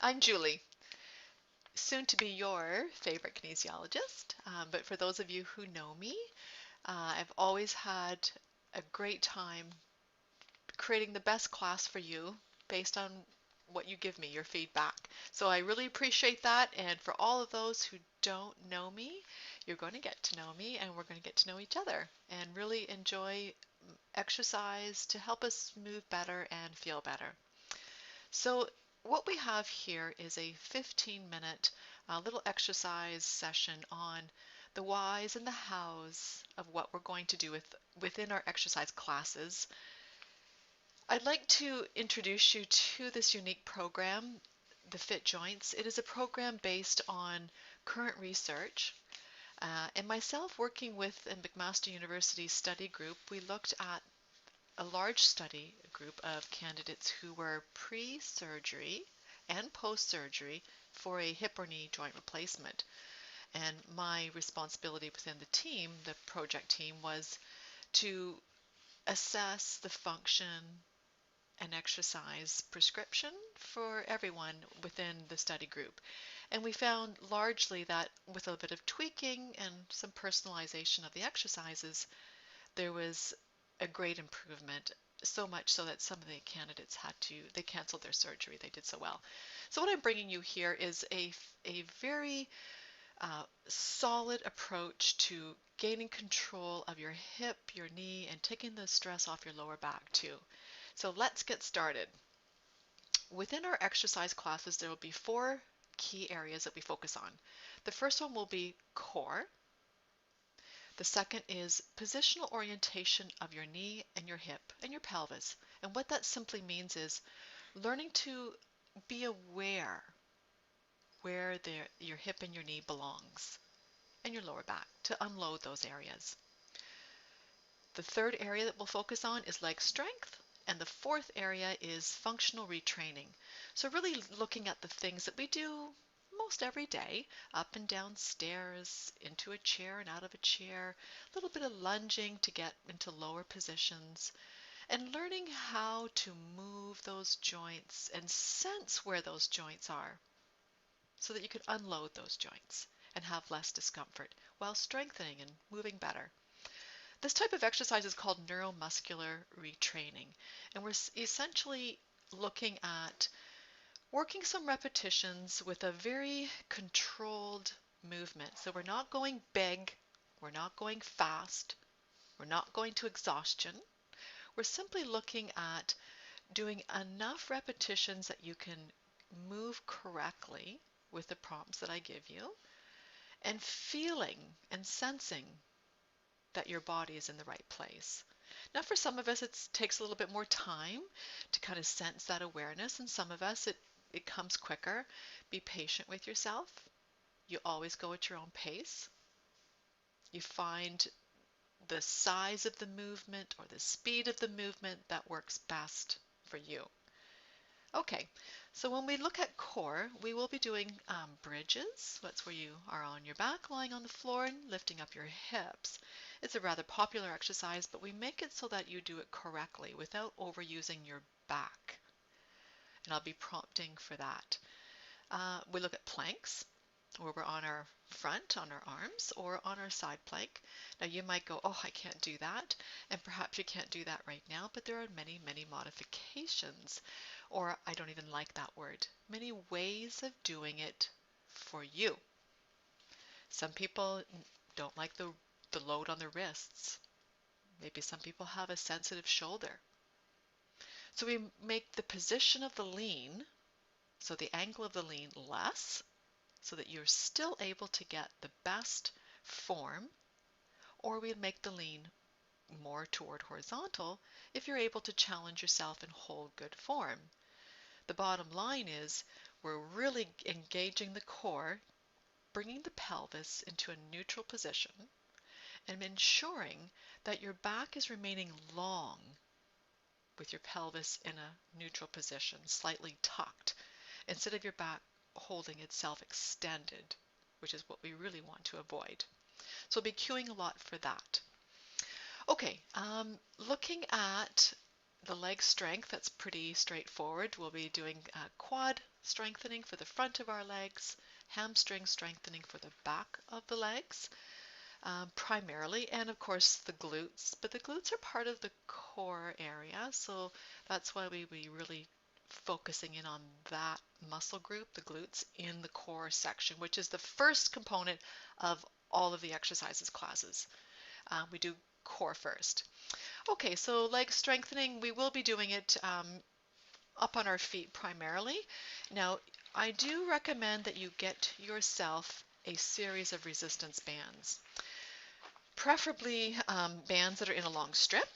I'm Julie, soon to be your favorite kinesiologist. But for those of you who know me, I've always had a great time creating the best class for you based on what you give me, your feedback. So I really appreciate that. And for all of those who don't know me, you're going to get to know me and we're going to get to know each other and really enjoy exercise to help us move better and feel better. So what we have here is a 15-minute little exercise session on the whys and the hows of what we're going to do within our exercise classes. I'd like to introduce you to this unique program, the Fit Joints. It is a program based on current research. And myself working with a McMaster University study group, we looked at a large study group of candidates who were pre-surgery and post-surgery for a hip or knee joint replacement. And my responsibility within the team, the project team, was to assess the function and exercise prescription for everyone within the study group. And we found largely that with a bit of tweaking and some personalization of the exercises, there was a great improvement, so much so that some of the candidates they canceled their surgery. They did so well. So what I'm bringing you here is a very solid approach to gaining control of your hip, your knee, and taking the stress off your lower back too. So let's get started. Within our exercise classes, there will be 4 key areas that we focus on. The first one will be core. The second is positional orientation of your knee and your hip and your pelvis. And what that simply means is learning to be aware where your hip and your knee belongs and your lower back, to unload those areas. The third area that we'll focus on is leg strength. And the fourth area is functional retraining. So really looking at the things that we do most every day, up and down stairs, into a chair and out of a chair, a little bit of lunging to get into lower positions, and learning how to move those joints and sense where those joints are so that you can unload those joints and have less discomfort while strengthening and moving better. This type of exercise is called neuromuscular retraining, and we're essentially looking at working some repetitions with a very controlled movement. So we're not going big, we're not going fast, we're not going to exhaustion. We're simply looking at doing enough repetitions that you can move correctly with the prompts that I give you, and feeling and sensing that your body is in the right place. Now, for some of us, it takes a little bit more time to kind of sense that awareness, and some of us, it comes quicker. Be patient with yourself. You always go at your own pace. You find the size of the movement or the speed of the movement that works best for you. Okay, so when we look at core, we will be doing bridges. That's where you are on your back, lying on the floor and lifting up your hips. It's a rather popular exercise, but we make it so that you do it correctly without overusing your back. And I'll be prompting for that. We look at planks, where we're on our front, on our arms, or on our side plank. Now you might go, oh, I can't do that. And perhaps you can't do that right now, but there are many, many modifications. Or I don't even like that word. Many ways of doing it for you. Some people don't like the load on the wrists. Maybe some people have a sensitive shoulder. So we make the position of the lean, so the angle of the lean less, so that you're still able to get the best form, or we make the lean more toward horizontal if you're able to challenge yourself and hold good form. The bottom line is we're really engaging the core, bringing the pelvis into a neutral position, and ensuring that your back is remaining long with your pelvis in a neutral position, slightly tucked, instead of your back holding itself extended, which is what we really want to avoid. So we'll be cueing a lot for that. Okay, looking at the leg strength, that's pretty straightforward. We'll be doing quad strengthening for the front of our legs, hamstring strengthening for the back of the legs, primarily, and of course the glutes. But the glutes are part of the core area, so that's why we really focusing in on that muscle group, the glutes, in the core section, which is the first component of all of the exercises classes. We do core first. Okay, so leg strengthening, we will be doing it up on our feet primarily. Now, I do recommend that you get yourself a series of resistance bands, preferably bands that are in a long strip.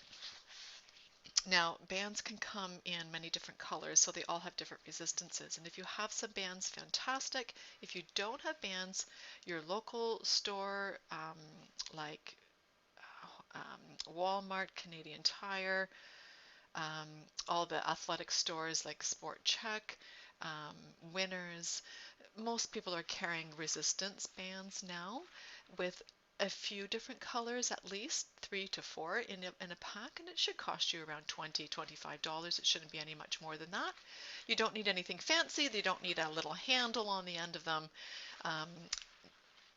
Now, bands can come in many different colors, so they all have different resistances. And if you have some bands, fantastic. If you don't have bands, your local store, like Walmart, Canadian Tire, all the athletic stores like Sport Chek, Winners, most people are carrying resistance bands now with a few different colors, at least 3 to 4 in a pack, and it should cost you around $20, $25. It shouldn't be any much more than that. You don't need anything fancy. You don't need a little handle on the end of them.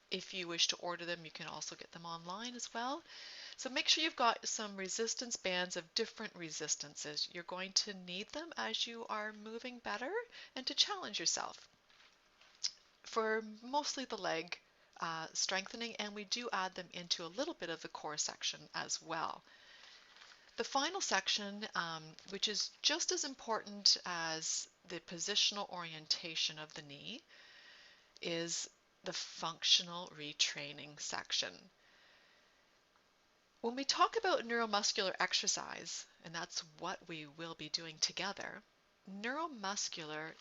If you wish to order them, you can also get them online as well. So make sure you've got some resistance bands of different resistances. You're going to need them as you are moving better and to challenge yourself. For mostly the leg strengthening, and we do add them into a little bit of the core section as well. The final section, which is just as important as the positional orientation of the knee, is the functional retraining section. When we talk about neuromuscular exercise, and that's what we will be doing together, neuromuscular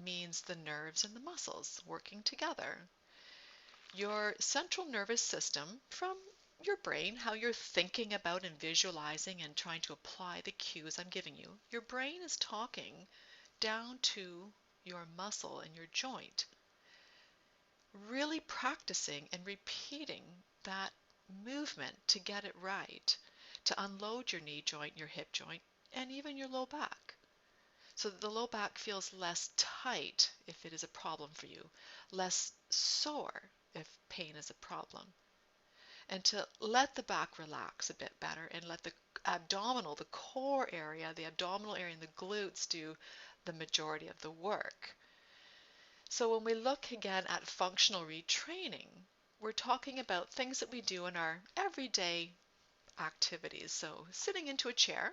means the nerves and the muscles working together. Your central nervous system, from your brain, how you're thinking about and visualizing and trying to apply the cues I'm giving you, your brain is talking down to your muscle and your joint, really practicing and repeating that movement to get it right, to unload your knee joint, your hip joint, and even your low back, so that the low back feels less tight if it is a problem for you, less sore if pain is a problem, and to let the back relax a bit better and let the abdominal, the core area, the abdominal area and the glutes do the majority of the work. So when we look again at functional retraining, we're talking about things that we do in our everyday activities. So sitting into a chair,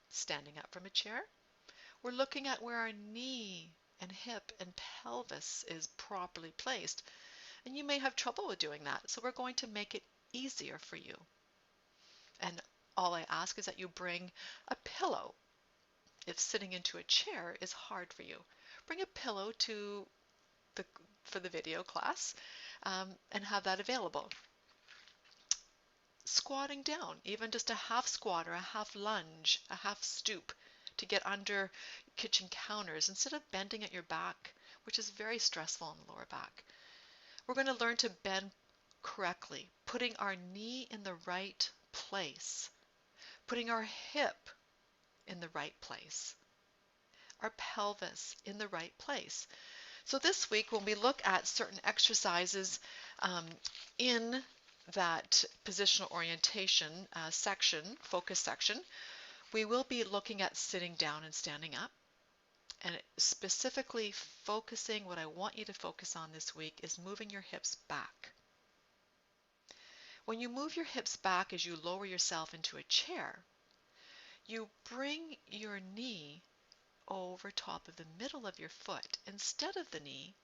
standing up from a chair, we're looking at where our knee and hip and pelvis is properly placed. And you may have trouble with doing that, so we're going to make it easier for you. And all I ask is that you bring a pillow. If sitting into a chair is hard for you, bring a pillow for the video class and have that available. Squatting down, even just a half squat or a half lunge, a half stoop to get under kitchen counters instead of bending at your back, which is very stressful on the lower back. We're going to learn to bend correctly, putting our knee in the right place, putting our hip in the right place, our pelvis in the right place. So this week, when we look at certain exercises in that positional orientation section, focus section, we will be looking at sitting down and standing up. And specifically focusing, what I want you to focus on this week is moving your hips back. When you move your hips back as you lower yourself into a chair, you bring your knee over top of the middle of your foot instead of the knee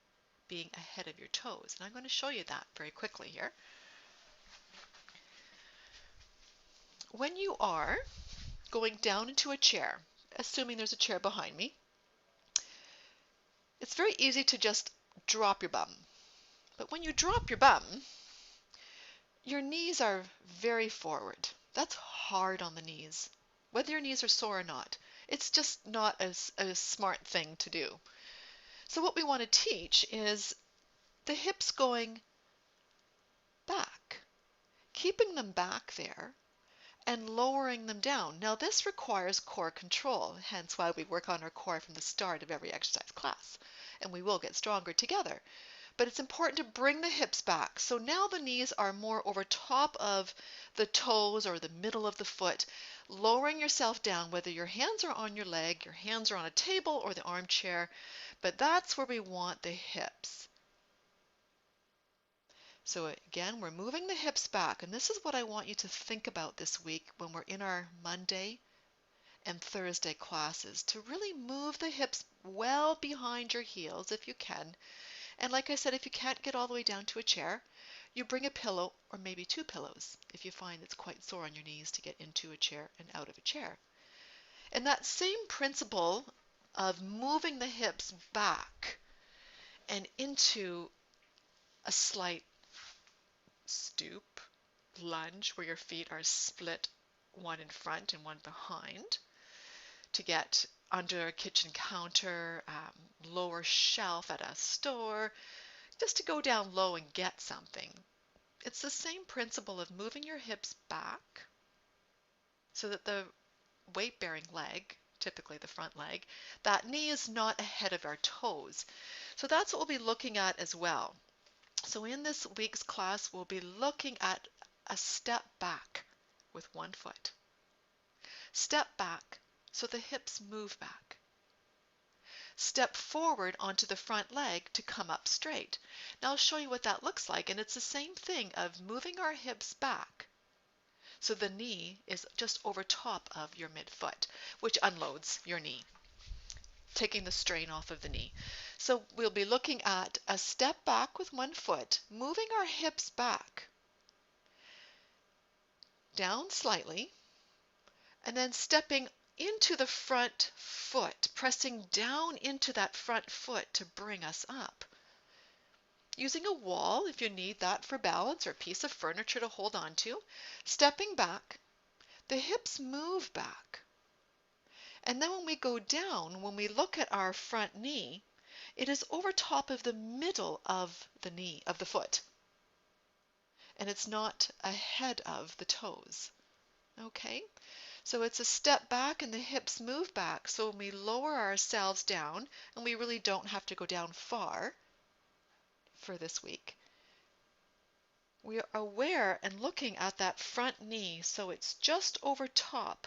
being ahead of your toes. And I'm going to show you that very quickly here. When you are going down into a chair, assuming there's a chair behind me, it's very easy to just drop your bum. But when you drop your bum, your knees are very forward. That's hard on the knees, whether your knees are sore or not. It's just not a smart thing to do. So what we want to teach is the hips going back, keeping them back there, and lowering them down. Now this requires core control, hence why we work on our core from the start of every exercise class, and we will get stronger together. But it's important to bring the hips back. So now the knees are more over top of the toes or the middle of the foot, lowering yourself down, whether your hands are on your leg, your hands are on a table or the armchair, but that's where we want the hips. So again, we're moving the hips back, and this is what I want you to think about this week when we're in our Monday and Thursday classes, to really move the hips well behind your heels if you can. And like I said, if you can't get all the way down to a chair, you bring a pillow or maybe two pillows if you find it's quite sore on your knees to get into a chair and out of a chair. And that same principle of moving the hips back and into a slight stoop, lunge, where your feet are split, one in front and one behind, to get under a kitchen counter, lower shelf at a store, just to go down low and get something. It's the same principle of moving your hips back so that the weight-bearing leg, typically the front leg, that knee is not ahead of our toes. So that's what we'll be looking at as well. So in this week's class, we'll be looking at a step back with one foot. Step back so the hips move back. Step forward onto the front leg to come up straight. Now I'll show you what that looks like, and it's the same thing of moving our hips back so the knee is just over top of your midfoot, which unloads your knee, taking the strain off of the knee. So we'll be looking at a step back with one foot, moving our hips back, down slightly, and then stepping into the front foot, pressing down into that front foot to bring us up. Using a wall if you need that for balance, or a piece of furniture to hold on to, stepping back, the hips move back. And then when we go down, when we look at our front knee, it is over top of the middle of the knee, of the foot. And it's not ahead of the toes. Okay? So it's a step back and the hips move back. So when we lower ourselves down, and we really don't have to go down far for this week, we are aware and looking at that front knee so it's just over top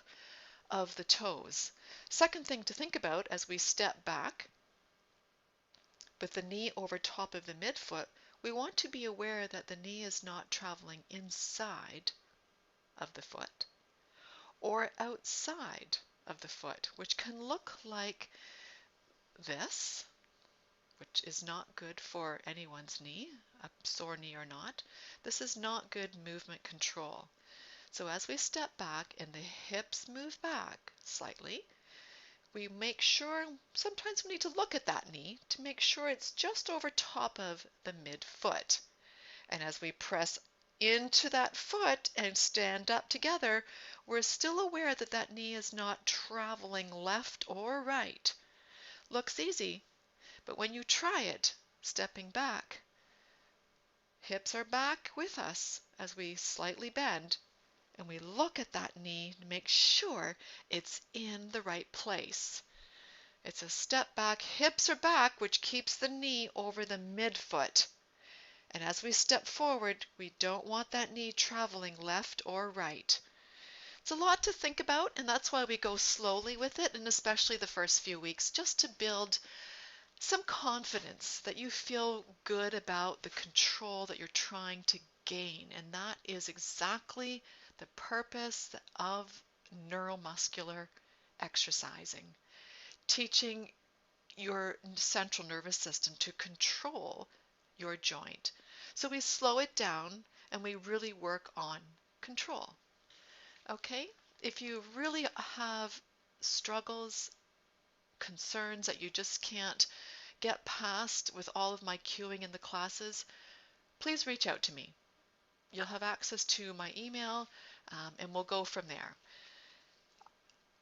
of the toes. Second thing to think about as we step back with the knee over top of the midfoot, we want to be aware that the knee is not traveling inside of the foot or outside of the foot, which can look like this, which is not good for anyone's knee, a sore knee or not. This is not good movement control. So as we step back and the hips move back slightly, we make sure, sometimes we need to look at that knee to make sure it's just over top of the midfoot. And as we press into that foot and stand up together, we're still aware that that knee is not traveling left or right. Looks easy, but when you try it, stepping back, hips are back with us as we slightly bend, and we look at that knee to make sure it's in the right place. It's a step back, hips are back, which keeps the knee over the midfoot. And as we step forward, we don't want that knee traveling left or right. It's a lot to think about, and that's why we go slowly with it, and especially the first few weeks, just to build some confidence that you feel good about the control that you're trying to gain. And that is exactly the purpose of neuromuscular exercising. Teaching your central nervous system to control your joint. So we slow it down and we really work on control. Okay? If you really have struggles, concerns that you just can't get past with all of my cueing in the classes, please reach out to me. You'll have access to my email, and we'll go from there.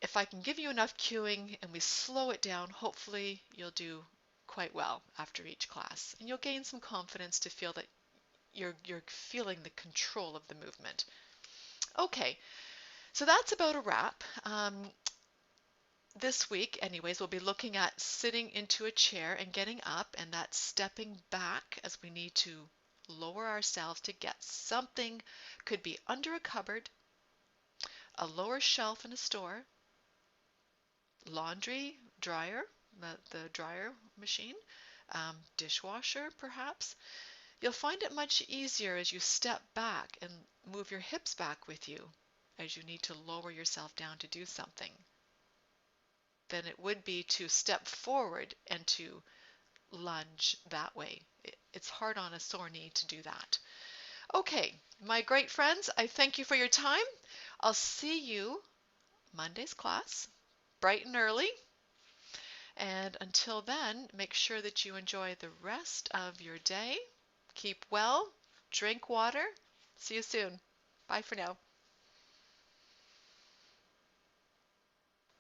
If I can give you enough cueing and we slow it down, hopefully you'll do quite well after each class. And you'll gain some confidence to feel that you're feeling the control of the movement. Okay, So that's about a wrap. This week, anyways, we'll be looking at sitting into a chair and getting up, and that's stepping back as we need to lower ourselves to get something. Could be under a cupboard, a lower shelf in a store, laundry, dryer, the dryer machine, dishwasher perhaps. You'll find it much easier as you step back and move your hips back with you as you need to lower yourself down to do something than it would be to step forward and to lunge that way. It's hard on a sore knee to do that. Okay, my great friends, I thank you for your time. I'll see you Monday's class, bright and early. And until then, make sure that you enjoy the rest of your day. Keep well, drink water. See you soon. Bye for now.